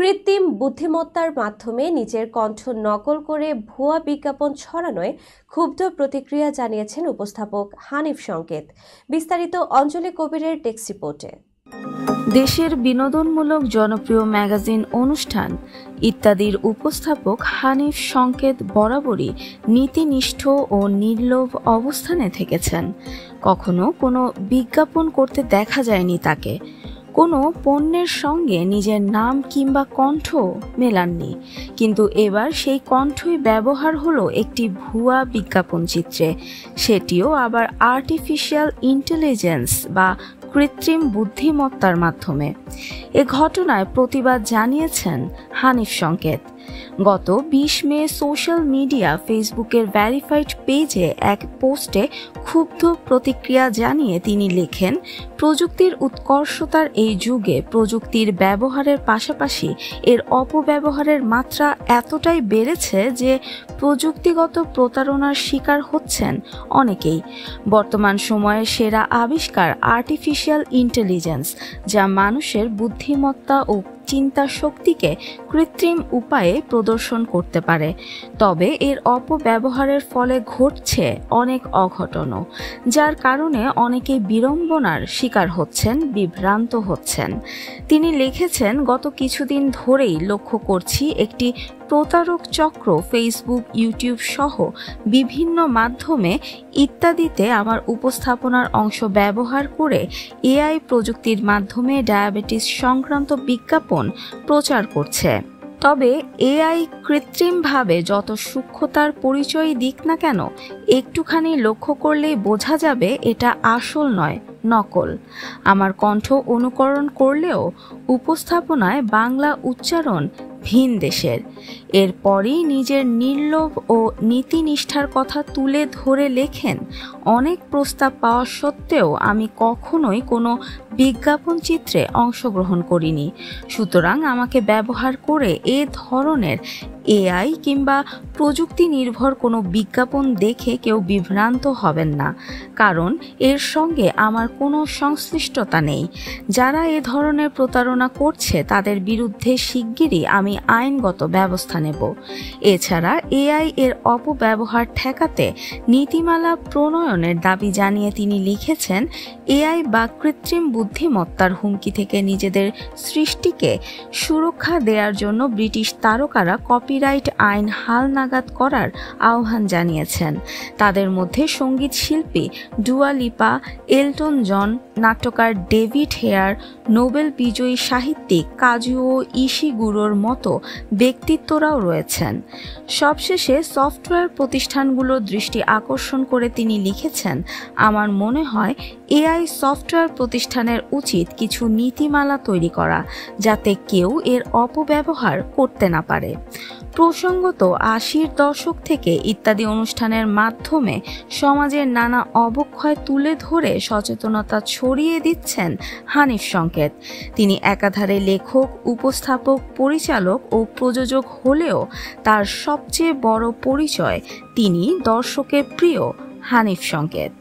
কৃত্রিম বুদ্ধিমত্তার মাধ্যমে নিজের কণ্ঠ নকল করে ভুয়া বিজ্ঞাপন ছড়ানোয় ক্ষুব্ধ প্রতিক্রিয়া জানিয়েছেন উপস্থাপক হানিফ সংকেত। বিস্তারিত অঞ্জলি কবিরের ডেস্ক রিপোর্টে। দেশের বিনোদনমূলক জনপ্রিয় ম্যাগাজিন অনুষ্ঠান ইত্যাদির উপস্থাপক হানিফ সংকেত বরাবরই নীতিনিষ্ঠ ও নির্লোভ অবস্থানে থেকেছেন। কখনো কোনো বিজ্ঞাপন করতে দেখা যায়নি তাকে। কোনো পণ্যের সঙ্গে নিজের নাম কিংবা কণ্ঠ মেলাননি, কিন্তু এবার সেই কণ্ঠই ব্যবহার হলো একটি ভুয়া বিজ্ঞাপন চিত্রে, সেটিও আবার আর্টিফিশিয়াল ইন্টেলিজেন্স বা কৃত্রিম বুদ্ধিমত্তার মাধ্যমে। এ ঘটনায় প্রতিবাদ জানিয়েছেন হানিফ সংকেত। গত 20 মে সোশ্যাল মিডিয়া ফেসবুকের ভেরিফাইড পেজে এক পোস্টে ক্ষুব্ধ প্রতিক্রিয়া জানিয়ে তিনি লেখেন, প্রযুক্তির উৎকর্ষতার এই যুগে প্রযুক্তির ব্যবহারের পাশাপাশি এর অপব্যবহারের মাত্রা এতটাই বেড়েছে যে প্রযুক্তিগত প্রতারণার শিকার হচ্ছেন অনেকেই। বর্তমান সময়ের সেরা আবিষ্কার আর্টিফিশিয়াল ইন্টেলিজেন্স, যা মানুষের বুদ্ধিমত্তা ও চিন্তা শক্তিকে কৃত্রিম উপায়ে প্রদর্শন করতে পারে। তবে এর অপব্যবহারের ফলে ঘটছে অনেক অঘটনও, যার কারণে অনেকে বিড়ম্বনার শিকার হচ্ছেন, বিভ্রান্ত হচ্ছেন। তিনি লিখেছেন, গত কিছুদিন ধরেই লক্ষ্য করছি একটি প্রতারক চক্র ফেসবুক, ইউটিউব সহ বিভিন্ন মাধ্যমে ইত্যাদিতে আমার উপস্থাপনার অংশ ব্যবহার করে এআই প্রযুক্তির মাধ্যমে ডায়াবেটিস সংক্রান্ত বিজ্ঞাপন প্রচার করছে। তবে এআই কৃত্রিমভাবে যত সূক্ষ্মতার পরিচয় দিক না কেন, একটুখানি লক্ষ্য করলেই বোঝা যাবে এটা আসল নয়, নকল। আমার কণ্ঠ অনুকরণ করলেও উপস্থাপনায় বাংলা উচ্চারণ ভিন দেশের। এরপরই নিজের নির্লোভ ও নীতিনিষ্ঠার কথা তুলে ধরে লেখেন, অনেক প্রস্তাব পাওয়া সত্ত্বেও আমি কখনোই কোনো বিজ্ঞাপন চিত্রে অংশগ্রহণ করিনি। সুতরাং আমাকে ব্যবহার করে এ ধরনের এআই কিংবা প্রযুক্তি নির্ভর কোনো বিজ্ঞাপন দেখে কেউ বিভ্রান্ত হবেন না, কারণ এর সঙ্গে আমার কোনো সংশ্লিষ্টতা নেই। যারা এ ধরনের প্রতারণা করছে তাদের বিরুদ্ধে শিগগিরই আমি আইনগত ব্যবস্থা নেব। এছাড়া এআই এর অপব্যবহার ঠেকাতে নীতিমালা প্রণয়নের দাবি জানিয়ে তিনি লিখেছেন, এআই বা কৃত্রিম বুদ্ধিমত্তার হুমকি থেকে নিজেদের সৃষ্টিকে সুরক্ষা দেওয়ার জন্য ব্রিটিশ তারকারা কপিরাইট আইন হালনাগাদ করার আহ্বান জানিয়েছেন। তাদের মধ্যে সঙ্গীত শিল্পী ডুয়া লিপা, এলটন জন, নাট্যকার ডেভিড হেয়ার, নোবেল বিজয়ী সাহিত্যিক কাজুও ইশিগুরোর মতো ব্যক্তিত্বরাও রয়েছেন। সবশেষে সফটওয়্যার প্রতিষ্ঠানগুলোর দৃষ্টি আকর্ষণ করে তিনি লিখেছেন, আমার মনে হয় এআই সফটওয়্যার প্রতিষ্ঠানের উচিত কিছু নীতিমালা তৈরি করা, যাতে কেউ এর অপব্যবহার করতে না পারে। প্রসঙ্গত 80-র দশক থেকে ইত্যাদি অনুষ্ঠানের মাধ্যমে সমাজের নানা অবক্ষয় তুলে ধরে সচেতনতা ছড়িয়ে দিচ্ছেন হানিফ সংকেত। তিনি একাধারে লেখক, উপস্থাপক, পরিচালক ও প্রযোজক হলেও তার সবচেয়ে বড় পরিচয় তিনি দর্শকের প্রিয় হানিফ সংকেত।